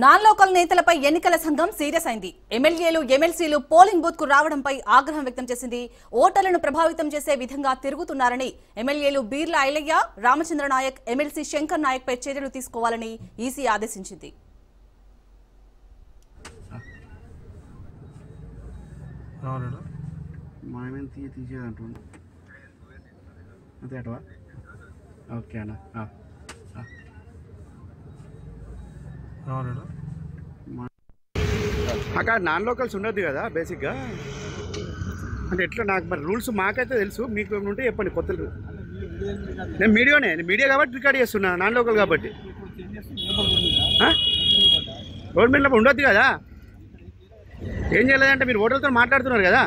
Non local నేతలపై ఎన్నికల సంఘం సీరియస్ అయింది. ఎమ్మెల్యేలు ఎమ్మెల్సీలు పోలింగ్ బూత్ కు రావడంపై ఆగ్రహం వ్యక్తం చేసింది. ఓటర్లను ప్రభావితం చేసే విధంగా తిరుగుతున్నారని ఎమ్మెల్యేలు బీర్ల ఐలయ్య, రామచంద్ర నాయక్, ఎమ్మెల్సీ శంకర్ నాయక్ పై చర్యలు తీసుకోవాలని ఈసీ ఆదేశించింది. అక్కడ నాన్ లోకల్స్ ఉండదు కదా బేసిక్గా. అంటే ఎట్లా నాకు మరి రూల్స్ మాకైతే తెలుసు, మీకు ఉంటే చెప్పండి కొత్త. నేను మీడియా కాబట్టి రికార్డ్ చేస్తున్నా, నాన్ లోకల్ కాబట్టి. గవర్నమెంట్లో ఉండొద్దు కదా. ఏం చేయలేదంటే మీరు ఓటర్లతో మాట్లాడుతున్నారు కదా.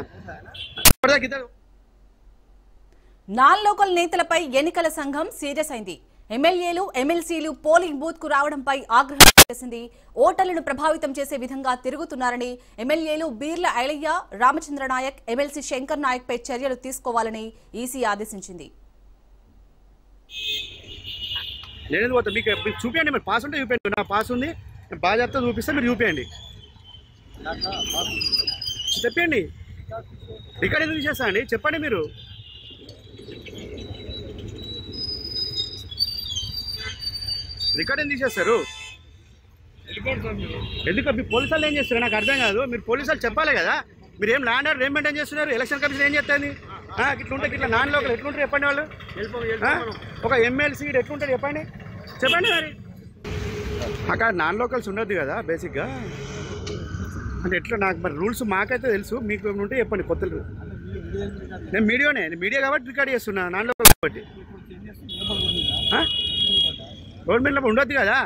నాన్ లోకల్ నేతలపై ఎన్నికల సంఘం సీరియస్ అయింది. ఎమ్మెల్యేలు ఎమ్మెల్సీలు పోలింగ్ బూత్ కు రావడంపై ఆగ్రహం చేసింది. ఓటర్లను ప్రభావితం చేసే విధంగా తిరుగుతున్నారని ఎమ్మెల్యేలు బీర్ల ఐలయ్య, రామచంద్ర నాయక్, ఎమ్మెల్సీ శంకర్ నాయక్ పై చర్యలు తీసుకోవాలని ఈసీ ఆదేశించింది. మీకు చూపించండి, మరి పాస్ ఉంటే చూపించండి. నా పాస్ ఉంది, బాధ్యత చూపిస్తే మీరు చూపించండి. చెప్పండి, రికార్డ్ ఎందుకు చేస్తా అండి చెప్పండి. మీరు రికార్డ్ ఎందుకు చేస్తారు? ఎందుకు మీ పోలీసు వాళ్ళు ఏం చేస్తారు నాకు అర్థం కాదు. మీరు పోలీసు వాళ్ళు చెప్పాలి కదా. మీరు ఏం ల్యాండ్ ఆర్డర్ ఏం మెయింటైన్ చేస్తున్నారు? ఎలక్షన్ కమిషన్ ఏం చేస్తుంది? ఇట్లుంటే ఇట్లా నాన్ లోకల్ ఎట్లుంటారు చెప్పండి. వాళ్ళు ఒక ఎమ్మెల్సీ ఎట్లుంటారు చెప్పండి మరి. అక్కడ నాన్ లోకల్స్ ఉండదు కదా బేసిక్గా. అంటే ఎట్లా నాకు మరి రూల్స్ మాకైతే తెలుసు, మీకు ఉంటే చెప్పండి కొత్త. నేను మీడియా కాబట్టి రికార్డ్ చేస్తున్నా, నాన్ లోకల్ కాబట్టి. గవర్నమెంట్లో ఉండొద్దు కదా.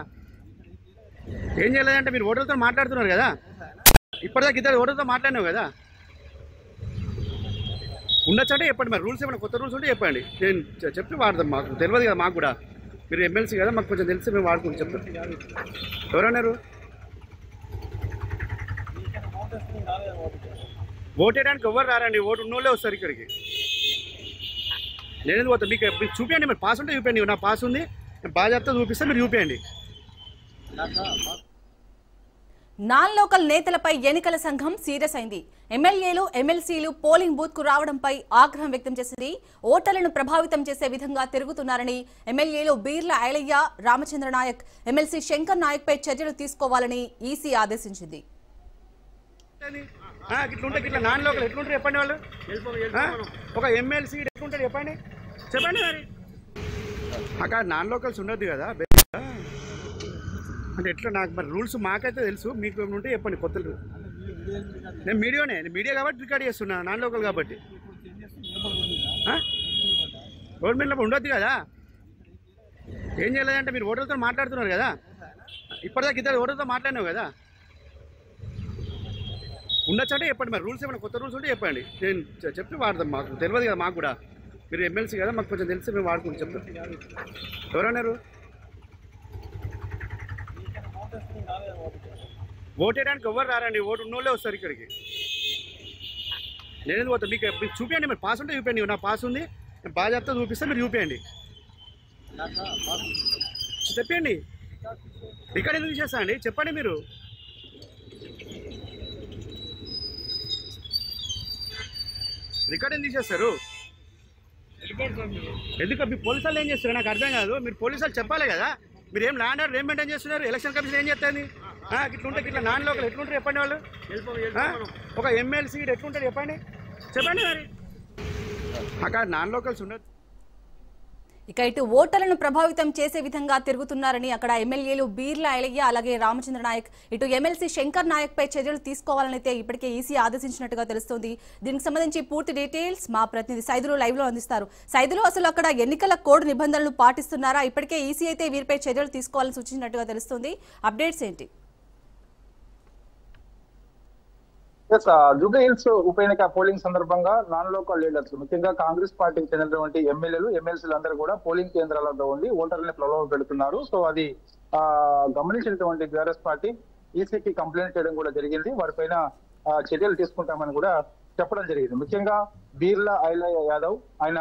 ఏం చేయలేదంటే మీరు ఓటర్లతో మాట్లాడుతున్నారు కదా. ఇప్పటిదాకా ఇద్దరు ఓటర్తో మాట్లాడినావు కదా. ఉండొచ్చంటే చెప్పండి. మరి రూల్స్ ఏమైనా కొత్త రూల్స్ ఉంటే చెప్పండి, నేను చెప్పి వాడదాం. మాకు తెలియదు కదా, మాకు కూడా. మీరు ఎమ్మెల్సీ కదా, మాకు కొంచెం తెలిసి మేము వాడుకుంటాం. చెప్తాం. ఎవరన్నారు? ఓటు వేయడానికి ఎవరు రారండి, ఓటు ఉన్నోళ్ళే వస్తారు ఇక్కడికి. నేను పోతా. మీకు చూపించండి, మరి పాస్ ఉంటే చూపించండి. నా పాస్ ఉంది, బాధ్యత చూపిస్తే మీరు చూపించండి. నాన్ లోకల్ నేతలపై ఎన్నికల సంఘం సీరియస్ అయింది. ఎమ్మెల్యేలు ఎమ్మెల్సీలు పోలింగ్ బూత్ కు రావడంపై ఆగ్రహం వ్యక్తం చేసింది. ఓటర్లను ప్రభావితం చేసే విధంగా తిరుగుతున్నారని ఎమ్మెల్యేలు బీర్ల ఐలయ్య, రామచంద్ర నాయక్, ఎమ్మెల్సీ శంకర్ నాయక్ పై చర్యలు తీసుకోవాలని ఈసీ ఆదేశించింది. ఇట్లుంటే ఇట్లా నాన్ లోకల్ ఎట్లుంటారు చెప్పండి. వాళ్ళు ఒక ఎమ్మెల్సీ ఎట్లుంటారు చెప్పండి మరి. అక్కడ నాన్ లోకల్స్ ఉండదు కదా. అంటే ఎట్లా నాకు మరి రూల్స్ మాకైతే తెలుసు, మీకు ఉంటే చెప్పండి కొత్త. నేను మీడియా కాబట్టి రికార్డ్ చేస్తున్నా, నాన్ లోకల్ కాబట్టి. గవర్నమెంట్లో ఉండొద్దు కదా. ఏం చేయలేదంటే మీరు ఓటర్లతో మాట్లాడుతున్నారు కదా. ఇప్పటిదాకా ఇద్దరు ఓటర్తో మాట్లాడినావు కదా. ఉండొచ్చంటే చెప్పండి. మరి రూల్స్ ఏమైనా కొత్త రూల్స్ ఉంటే చెప్పండి, నేను చెప్పి వాడదాం. మాకు తెలియదు కదా, మాకు కూడా. మీరు ఎమ్మెల్సీ కదా, మాకు కొంచెం తెలిసి మేము వాడుకుంటాం. చెప్తాం. ఎవరన్నారు? ఓటు వేయడానికి ఎవరు రారండి, ఓటు ఉన్నోళ్ళే వస్తారు ఇక్కడికి. నేను పోతా. మీకు చూపించండి, మరి పాస్ ఉంటే చూపించండి. నా పాస్ ఉంది, బాధ్యత చూపిస్తే మీరు చూపించండి. చెప్పండి, రికార్డ్ ఎందుకు చేస్తా అండి చెప్పండి. మీరు రికార్డ్ ఎందుకు చేస్తారు? ఎందుకు మీ పోలీసు వాళ్ళు ఏం చేస్తారు నాకు అర్థం కాదు. మీరు పోలీసు వాళ్ళు చెప్పాలి కదా. మీరు ఏం ల్యాండ్ ఆర్డర్ ఏం మెయింటైన్ చేస్తున్నారు? ఎలక్షన్ కమిషన్ ఏం చేస్తుంది? ఇట్లుంటే ఇట్లా నాన్ లోకల్ ఎట్లుంటారు చెప్పండి. వాళ్ళు ఒక ఎమ్మెల్సీ ఎట్లుంటారు చెప్పండి మరి. అక్కడ నాన్ లోకల్స్ ఉండదు. ఇక ఇటు ఓటర్లను ప్రభావితం చేసే విధంగా తిరుగుతున్నారని అక్కడ ఎమ్మెల్యేలు బీర్ల ఐలయ్య, అలాగే రామచంద్ర నాయక్, ఇటు ఎమ్మెల్సీ శంకర్ నాయక్ పై చర్యలు తీసుకోవాలని అయితే ఇప్పటికే ఈసీ ఆదేశించినట్టుగా తెలుస్తోంది. దీనికి సంబంధించి పూర్తి డీటెయిల్స్ మా ప్రతినిధి సైదులు లైవ్ లో అందిస్తారు. సైదులు, అసలు అక్కడ ఎన్నికల కోడ్ నిబంధనలు పాటిస్తున్నారా? ఇప్పటికే ఈసీ అయితే వీరిపై చర్యలు తీసుకోవాలని సూచించినట్టుగా తెలుస్తోంది. అప్డేట్స్ ఏంటి? జూబ్లీ హిల్స్ ఉప ఎన్నిక పోలింగ్ సందర్భంగా నాన్ లోకల్ లీడర్స్, ముఖ్యంగా కాంగ్రెస్ పార్టీకి చెందినటువంటి ఎమ్మెల్యేలు ఎమ్మెల్సీలు అందరూ కూడా పోలింగ్ కేంద్రాలలో ఉండి ఓటర్లని ప్రలోభ పెడుతున్నారు. సో అది గమనించినటువంటి టీఆర్ఎస్ పార్టీ ఈసీకి కంప్లైంట్ చేయడం కూడా జరిగింది. వారిపైన చర్యలు తీసుకుంటామని కూడా చెప్పడం జరిగింది. ముఖ్యంగా బీర్ల ఐలయ్య యాదవ్, ఆయన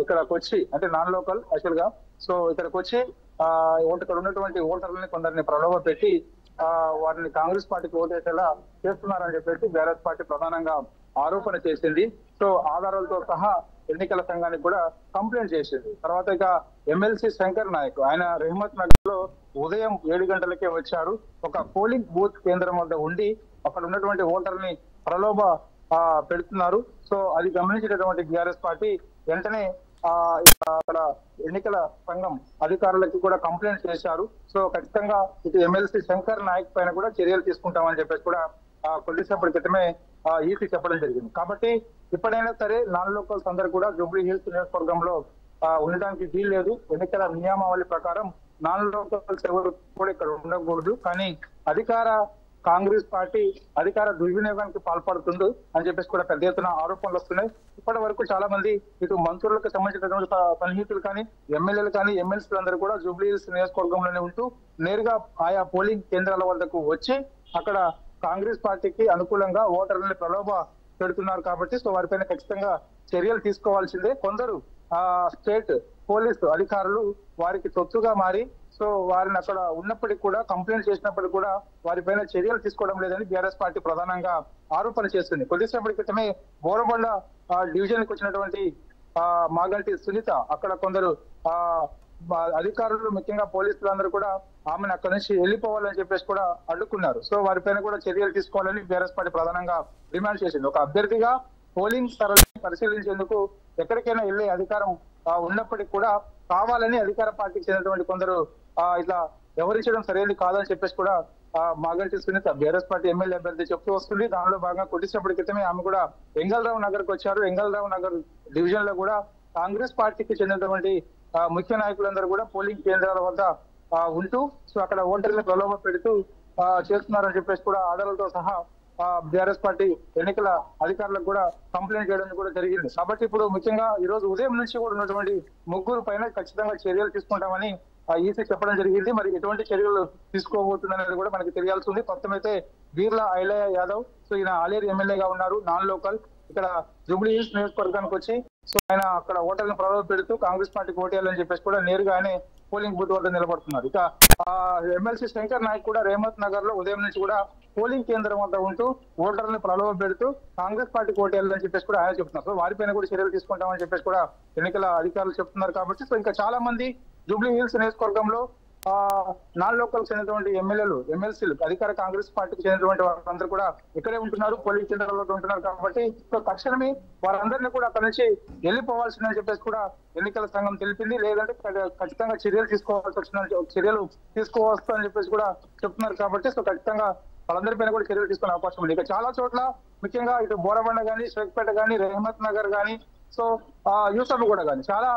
ఇక్కడకి వచ్చి, అంటే నాన్ లోకల్ యాక్చువల్ గా సో ఇక్కడికి వచ్చి ఇక్కడ ఉన్నటువంటి ఓటర్లని కొందరిని ప్రలోభ పెట్టి వారిని కాంగ్రెస్ పార్టీకి ఓటేసేలా చేస్తున్నారని చెప్పేసి బీఆర్ఎస్ పార్టీ ప్రధానంగా ఆరోపణ చేసింది. సో ఆధారాలతో సహా ఎన్నికల సంఘానికి కూడా కంప్లైంట్ చేసింది. తర్వాత ఇక ఎమ్మెల్సీ శంకర్ నాయక్ ఆయన రెహమత్ నగర్ లో ఉదయం 7 గంటలకే వచ్చారు. ఒక పోలింగ్ బూత్ కేంద్రం వద్ద ఉండి అక్కడ ఉన్నటువంటి ఓటర్ని ప్రలోభ పెడుతున్నారు. సో అది గమనించినటువంటి బీఆర్ఎస్ పార్టీ వెంటనే అక్కడ ఎన్నికల సంఘం అధికారులకి కూడా కంప్లైంట్ చేశారు. సో ఖచ్చితంగా ఇటు ఎమ్మెల్సీ శంకర్ నాయక్ పైన కూడా చర్యలు తీసుకుంటామని చెప్పేసి కూడా కొద్దిసేపటి క్రితమే ఈసీ చెప్పడం జరిగింది. కాబట్టి ఇప్పుడైనా సరే నాన్ లోకల్స్ అందరూ కూడా జూబ్లీ హిల్స్ నియోజకవర్గంలో ఉండడానికి వీలు లేదు. ఎన్నికల నియమావళి ప్రకారం నాన్ లోకల్స్ ఎవరు కూడా ఇక్కడ ఉండకూడదు. కానీ అధికార కాంగ్రెస్ పార్టీ అధికార దుర్వినియోగానికి పాల్పడుతుంది అని చెప్పేసి కూడా పెద్ద ఎత్తున ఆరోపణలు వస్తున్నాయి. ఇప్పటి వరకు చాలా మంది ఇటు మంత్రులకు సంబంధించినటువంటి సన్నిహితులు కానీ ఎమ్మెల్యేలు కానీ ఎమ్మెల్సీలు అందరూ కూడా జూబ్లీ హిల్స్ నియోజకవర్గంలోనే ఉంటూ నేరుగా ఆయా పోలింగ్ కేంద్రాల వద్దకు వచ్చి అక్కడ కాంగ్రెస్ పార్టీకి అనుకూలంగా ఓటర్లని ప్రలోభ పెడుతున్నారు. కాబట్టి సో వారిపైన ఖచ్చితంగా చర్యలు తీసుకోవాల్సిందే. కొందరు స్టేట్ పోలీసు అధికారులు వారికి తొత్తుగా మారి సో వారిని అక్కడ ఉన్నప్పటికీ కూడా కంప్లైంట్ చేసినప్పటికీ కూడా వారిపైన చర్యలు తీసుకోవడం లేదని బీఆర్ఎస్ పార్టీ ప్రధానంగా ఆరోపణ చేస్తుంది. కొద్దిసేపటి క్రితమే బోరబండ డివిజన్ కి వచ్చినటువంటి మాగంటి సునీత అక్కడ కొందరు అధికారులు ముఖ్యంగా పోలీసులు అందరూ కూడా ఆమెను అక్కడి నుంచి వెళ్ళిపోవాలని చెప్పేసి కూడా అడ్డుకున్నారు. సో వారిపైన కూడా చర్యలు తీసుకోవాలని బీఆర్ఎస్ పార్టీ ప్రధానంగా డిమాండ్ చేసింది. ఒక అభ్యర్థిగా పోలింగ్ సరళిని పరిశీలించేందుకు ఎక్కడికైనా వెళ్లే అధికారం ఉన్నప్పటికీ కూడా కావాలని అధికార పార్టీకి చెందినటువంటి కొందరు ఇట్లా వ్యవహరించడం సరైనది కాదని చెప్పేసి కూడా Maganti Sunitha BRS party MLA అభ్యర్థి చెప్తూ వస్తుంది. దానిలో భాగంగా కొద్దిసేపటి క్రితమే ఆమె కూడా ఎంగల్రావు నగర్ కు వచ్చారు. ఎంగల్రావు నగర్ డివిజన్ లో కూడా కాంగ్రెస్ పార్టీకి చెందినటువంటి ముఖ్య నాయకులందరూ కూడా పోలింగ్ కేంద్రాల వద్ద ఉంటూ సో అక్కడ ఓటర్లను ప్రలోభ పెడుతూ చేస్తున్నారని చెప్పేసి కూడా ఆధారాలతో సహా బీఆర్ఎస్ పార్టీ ఎన్నికల అధికారులకు కూడా కంప్లైంట్ చేయడం కూడా జరిగింది. కాబట్టి ఇప్పుడు ముఖ్యంగా ఈ రోజు ఉదయం నుంచి కూడా ఉన్నటువంటి ముగ్గురు పైన ఖచ్చితంగా చర్యలు తీసుకుంటామని ఈసీ చెప్పడం జరిగింది. మరి ఎటువంటి చర్యలు తీసుకోబోతుందనేది కూడా మనకి తెలియాల్సి ఉంది. ప్రస్తుతం అయితే బీర్లా ఐలయ్య యాదవ్ సో ఈయన ఆలేరు ఎమ్మెల్యేగా ఉన్నారు, నాన్ లోకల్. ఇక్కడ జూబ్లీ హిల్స్ నియోజకవర్గానికి వచ్చి సో ఆయన అక్కడ ఓటర్లను ప్రలోభ పెడుతూ కాంగ్రెస్ పార్టీకి ఓటేయాలని చెప్పేసి కూడా నేరుగా ఆయన పోలింగ్ బూత్ వద్ద నిలబడుతున్నారు. ఇక ఎమ్మెల్సీ శంకర్ నాయక్ కూడా రేమత్ నగర్ లో ఉదయం నుంచి కూడా పోలింగ్ కేంద్రం వద్ద ఉంటూ ఓటర్లను ప్రలోభ పెడుతూ కాంగ్రెస్ పార్టీకి ఓటేయాలని చెప్పేసి కూడా ఆయన చెప్తున్నారు. సో వారిపైన కూడా చర్యలు తీసుకుంటామని చెప్పేసి కూడా ఎన్నికల అధికారులు చెప్తున్నారు. కాబట్టి సో ఇంకా చాలా మంది జూబ్లీ హిల్స్ నియోజకవర్గంలో నాన్ లోకల్ చెందినటువంటి ఎమ్మెల్యేలు ఎమ్మెల్సీలు అధికార కాంగ్రెస్ పార్టీకి చెందినటువంటి వారందరూ కూడా ఇక్కడే ఉంటున్నారు, పోలింగ్ కేంద్రాల్లో ఉంటున్నారు. కాబట్టి తక్షణమే వారందరినీ కూడా అక్కడి నుంచి వెళ్ళిపోవాల్సిందని చెప్పేసి కూడా ఎన్నికల సంఘం తెలిపింది. లేదంటే ఖచ్చితంగా చర్యలు తీసుకోవచ్చని చెప్పేసి కూడా చెప్తున్నారు. కాబట్టి సో ఖచ్చితంగా వాళ్ళందరిపైన కూడా చర్యలు తీసుకునే అవకాశం ఉంది. ఇక చాలా చోట్ల ముఖ్యంగా ఇటు బోరబండ కానీ, షేక్పేట కానీ, రెహమత్ నగర్ కానీ, సో యూసఫ్ కూడా కానీ చాలా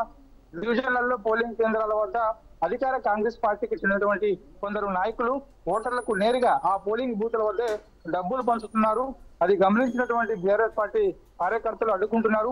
డివిజన్లలో పోలింగ్ కేంద్రాల వద్ద అధికార కాంగ్రెస్ పార్టీకి చెందినటువంటి కొందరు నాయకులు ఓటర్లకు నేరుగా ఆ పోలింగ్ బూత్ల వద్దే డబ్బులు పంచుతున్నారు. అది గమనించినటువంటి బీఆర్ఎస్ పార్టీ కార్యకర్తలు అడ్డుకుంటున్నారు.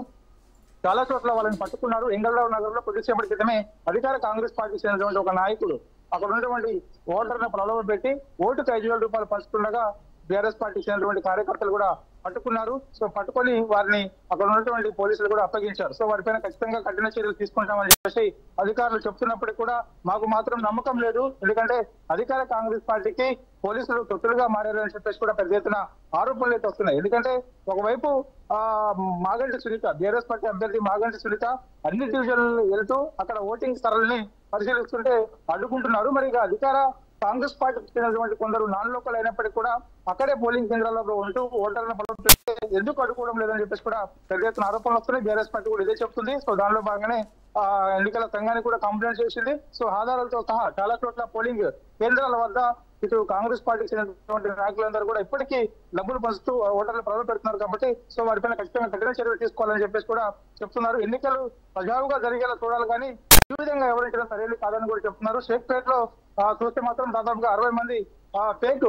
చాలా చోట్ల వాళ్ళని పట్టుకున్నారు. ఎంగల్రావు నగర్ లో కొద్దిసేపటి క్రితమే అధికార కాంగ్రెస్ పార్టీకి చెందినటువంటి ఒక నాయకుడు అక్కడ ఉన్నటువంటి ఓటర్ను ప్రలోభ పెట్టి ఓటుకు 5,000 రూపాయలు పంచుతుండగా బీఆర్ఎస్ పార్టీకి చెందినటువంటి కార్యకర్తలు కూడా పట్టుకున్నారు. సో పట్టుకొని వారిని అక్కడ ఉన్నటువంటి పోలీసులు కూడా అప్పగించారు. సో వారిపైన ఖచ్చితంగా కఠిన చర్యలు తీసుకుంటామని చెప్పేసి అధికారులు చెప్తున్నప్పటికీ కూడా మాకు మాత్రం నమ్మకం లేదు. ఎందుకంటే అధికార కాంగ్రెస్ పార్టీకి పోలీసులు తొత్తులుగా మారారని చెప్పేసి కూడా పెద్ద ఎత్తున ఆరోపణలు అయితే వస్తున్నాయి. ఎందుకంటే ఒకవైపు మాగంటి సునీత బీఆర్ఎస్ పార్టీ అభ్యర్థి మాగంటి సునీత అన్ని డివిజన్లు వెళ్తూ అక్కడ ఓటింగ్ సరళిని పరిశీలిస్తుంటే అడ్డుకుంటున్నారు. మరి ఇక అధికార కాంగ్రెస్ పార్టీకి చెందినటువంటి కొందరు నాన్ లోకల్ అయినప్పటికీ కూడా అక్కడే పోలింగ్ కేంద్రాల్లో ఉంటూ ఓటర్లను ఎందుకు అడ్డుకోవడం లేదని చెప్పేసి కూడా పెద్ద ఎత్తున ఆరోపణలు వస్తున్నాయి. బీఆర్ఎస్ పార్టీ కూడా ఇదే చెప్తుంది. సో దానిలో భాగంగానే ఎన్నికల సంఘానికి కూడా కంప్లైంట్ చేసింది. సో ఆధారాలతో సహా చాలా చోట్ల పోలింగ్ కేంద్రాల వద్ద ఇటు కాంగ్రెస్ పార్టీకి చెందినటువంటి నాయకులందరూ కూడా ఇప్పటికీ డబ్బులు పంచుతూ ఓటర్లు ప్రజలు పెడుతున్నారు. కాబట్టి సో వారిపైన ఖచ్చితంగా కఠిన చర్యలు తీసుకోవాలని చెప్పేసి కూడా చెప్తున్నారు. ఎన్నికలు సజావుగా జరిగేలా చూడాలి కానీ ఈ విధంగా ఎవరించడం సరైనది కాదని కూడా చెప్తున్నారు. షేక్పేట్ లో చూస్తే మాత్రం దాదాపుగా 60 మంది ఫేక్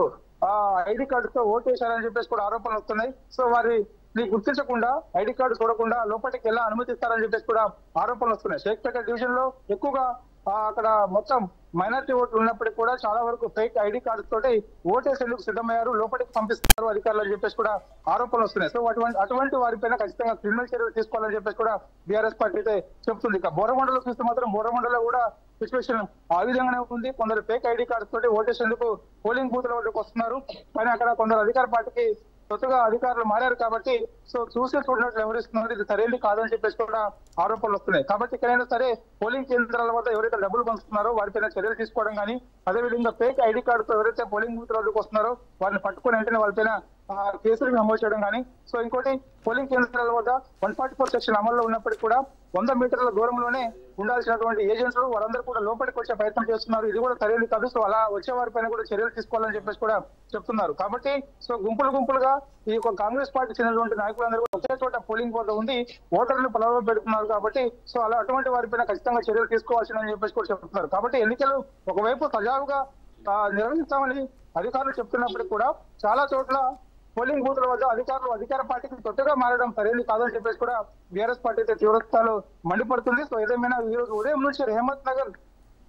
ఐడి కార్డుతో ఓటేశారని చెప్పేసి కూడా ఆరోపణలు వస్తున్నాయి. సో వారిని గుర్తించకుండా ఐడి కార్డు చూడకుండా లోపలికి ఎలా అనుమతిస్తారని చెప్పేసి కూడా ఆరోపణలు వస్తున్నాయి. షేక్పేట డివిజన్ లో ఎక్కువగా అక్కడ మొత్తం మైనారిటీ ఓట్లు ఉన్నప్పటికీ కూడా చాలా వరకు ఫేక్ ఐడి కార్డ్స్ తోటి ఓటేసేందుకు సిద్ధమయ్యారు, లోపలికి పంపిస్తున్నారు అధికారులు అని చెప్పేసి కూడా ఆరోపణలు వస్తున్నాయి. సో అటువంటి వారిపైన ఖచ్చితంగా క్రిమినల్ చర్యలు తీసుకోవాలని చెప్పేసి కూడా బీఆర్ఎస్ పార్టీ అయితే చెప్తుంది. ఇక బోరగొండలో చూస్తే మాత్రం బోరగొండలో కూడా సిచ్యువేషన్ ఆ విధంగానే ఉంది. కొందరు ఫేక్ ఐడి కార్డ్స్ తోటి ఓటేసేందుకు పోలింగ్ బూత్ వద్దకు వస్తున్నారు. కానీ అక్కడ కొందరు అధికార పార్టీకి కొత్తగా అధికారులు మారారు కాబట్టి సో చూసి చూడనట్లు వ్యవహరిస్తున్నారు. ఇది సరైనది కాదని చెప్పేసి కూడా ఆరోపణలు వస్తున్నాయి. కాబట్టి ఇక్కడైనా సరే పోలింగ్ కేంద్రాల వద్ద ఎవరైతే డబ్బులు పంచుతున్నారో వారిపైన చర్యలు తీసుకోవడం కానీ, అదేవిధంగా ఫేక్ ఐడి కార్డుతో ఎవరైతే పోలింగ్ బూత్ వద్దకు వస్తున్నారో వారిని పట్టుకుని వెంటనే వాళ్ళపైన కేసులు నమోదు చేయడం కానీ. సో ఇంకోటి పోలింగ్ కేంద్రాల వద్ద 144 సెక్షన్ అమల్లో ఉన్నప్పటికీ కూడా 100 మీటర్ల దూరంలోనే ఉండాల్సినటువంటి ఏజెంట్స్ వారందరూ కూడా లోపలికి వచ్చే ప్రయత్నం చేస్తున్నారు. ఇది కూడా సరైనది కాదు. సో అలా వచ్చే వారిపైన కూడా చర్యలు తీసుకోవాలని చెప్పేసి కూడా చెప్తున్నారు. కాబట్టి సో గుంపులుగా ఈ యొక్క కాంగ్రెస్ పార్టీ చెందినటువంటి నాయకులందరూ కూడా ఒకే చోట పోలింగ్ బూత్ ఉంది, ఓటర్లను పొలంలో పెడుతున్నారు. కాబట్టి సో అలా అటువంటి వారిపైన ఖచ్చితంగా చర్యలు తీసుకోవాల్సిందని చెప్పేసి కూడా చెప్తున్నారు. కాబట్టి ఎన్నికలు ఒకవైపు సజావుగా నిర్వహిస్తామని అధికారులు చెప్తున్నప్పటికీ కూడా చాలా చోట్ల పోలింగ్ బూత్ల వద్ద అధికార పార్టీకి కొత్తగా మారడం సరైనది కాదని చెప్పేసి కూడా బీఆర్ఎస్ పార్టీ అయితే తీవ్రస్థాయిలో మండిపడుతుంది. సో ఏదేమైనా ఈ రోజు ఉదయం నుంచి రేహమత్ నగర్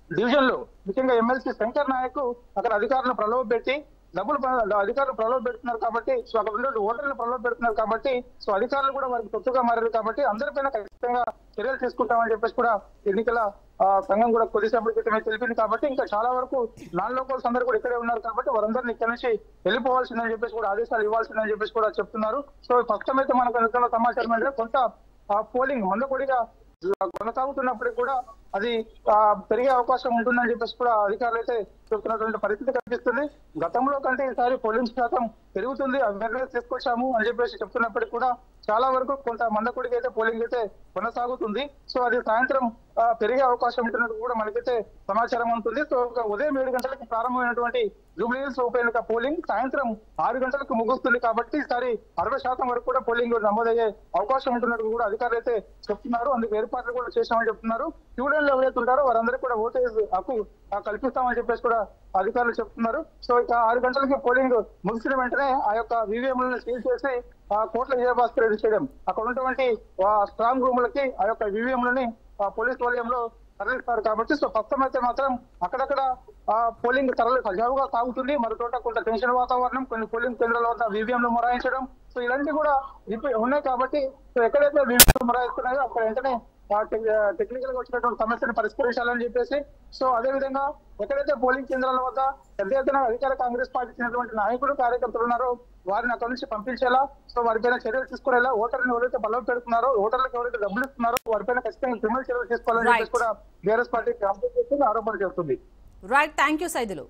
డివిజన్ లో ముఖ్యంగా ఎమ్మెల్సీ శంకర్ నాయక్ అక్కడ అధికారులను ప్రలోభ పెట్టి అధికారులు ప్రలోభ పెడుతున్నారు కాబట్టి, సో అక్కడ ఉండే ఓటర్లు ప్రలోభ పెడుతున్నారు కాబట్టి, సో అధికారులు కూడా వారికి కొత్తగా మారారు కాబట్టి అందరిపైన ఖచ్చితంగా చర్యలు తీసుకుంటామని చెప్పేసి కూడా ఎన్నికల సంఘం కూడా కొద్దిసేపటి క్రితమే తెలిపింది. కాబట్టి ఇంకా చాలా వరకు నాన్ లోకల్స్ అందరూ కూడా ఇక్కడే ఉన్నారు కాబట్టి వారందరినీ ఇక్కడ నుంచి వెళ్ళిపోవాల్సిందని చెప్పేసి కూడా ఆదేశాలు ఇవ్వాల్సిందని చెప్పేసి కూడా చెప్తున్నారు. సో ప్రస్తుతం అయితే మనకు అందుతున్న సమాచారం ఏంటంటే కొంత పోలింగ్ మందకొడిగా కొనసాగుతున్నప్పటికీ కూడా అది పెరిగే అవకాశం ఉంటుందని చెప్పేసి కూడా అధికారులు అయితే చెప్తున్నటువంటి పరిస్థితి కనిపిస్తుంది. గతంలో కంటే ఈసారి పోలింగ్ శాతం పెరుగుతుంది, అవేర్నెస్ తీసుకొచ్చాము అని చెప్పేసి చెప్తున్నప్పటికీ కూడా చాలా వరకు కొంత మందకొడికి అయితే పోలింగ్ అయితే కొనసాగుతుంది. సో అది సాయంత్రం పెరిగే అవకాశం ఉంటున్నట్టు కూడా మనకైతే సమాచారం ఉంటుంది. సో ఉదయం 7 గంటలకు ప్రారంభమైనటువంటి జూబ్లీ హిల్స్ ఉప ఎన్నిక పోలింగ్ సాయంత్రం 6 గంటలకు ముగుస్తుంది. కాబట్టి ఈసారి 60% వరకు కూడా పోలింగ్ నమోదయ్యే అవకాశం ఉంటున్నట్టు కూడా అధికారులు అయితే చెప్తున్నారు. అందుకు ఏర్పాట్లు కూడా చేశామని చెప్తున్నారు. క్యూడెన్లు ఎవరైతే ఉంటారో వారందరూ కూడా ఓటేజ్ హక్కు కల్పిస్తామని చెప్పేసి కూడా అధికారులు చెప్తున్నారు. సో ఇక 6 గంటలకి పోలింగ్ ముగిసిన వెంటనే ఆ యొక్క ఈవీఎంలను సీల్ చేసి కోట్ల విజయభాస్కర్ రెడ్డి స్టేడియం అక్కడ ఉన్నటువంటి స్ట్రాంగ్ రూములకి ఆ యొక్క ఈవీఎంలని పోలీస్ వలయంలో తరలిస్తారు. కాబట్టి సో ప్రస్తుతం అయితే మాత్రం అక్కడక్కడ పోలింగ్ సజావుగా సాగుతుంది. మరో చోట కొంత టెన్షన్ వాతావరణం, కొన్ని పోలింగ్ కేంద్రాల వద్ద ఈవీఎంలు మొరాయించడం, సో ఇలాంటివి కూడా ఉన్నాయి. కాబట్టి సో ఎక్కడైతే ఈవీఎంలు మొరాయిస్తున్నాయో అక్కడ వెంటనే టెక్నికల్ గా వచ్చినటువంటి సమస్యను పరిష్కరించాలని చెప్పేసి, సో అదే విధంగా ఎక్కడైతే పోలింగ్ కేంద్రాల వద్ద పెద్ద ఎత్తున అధికార కాంగ్రెస్ పార్టీ చెందినటువంటి నాయకులు కార్యకర్తలు ఉన్నారో వారిని అక్కడి నుంచి పంపించేలా, సో వారిపైన చర్యలు తీసుకునేలా, ఓటర్లను ఎవరైతే బలం పెడుతున్నారో, ఓటర్లకు ఎవరైతే డబ్బులు ఇస్తున్నారో వారిపైన ఖచ్చితంగా క్రిమినల్ చర్యలు తీసుకోవాలని చెప్పేసి కూడా బీఆర్ఎస్ పార్టీ ఆరోపణ చేస్తుంది. Right, thank you Saidulu.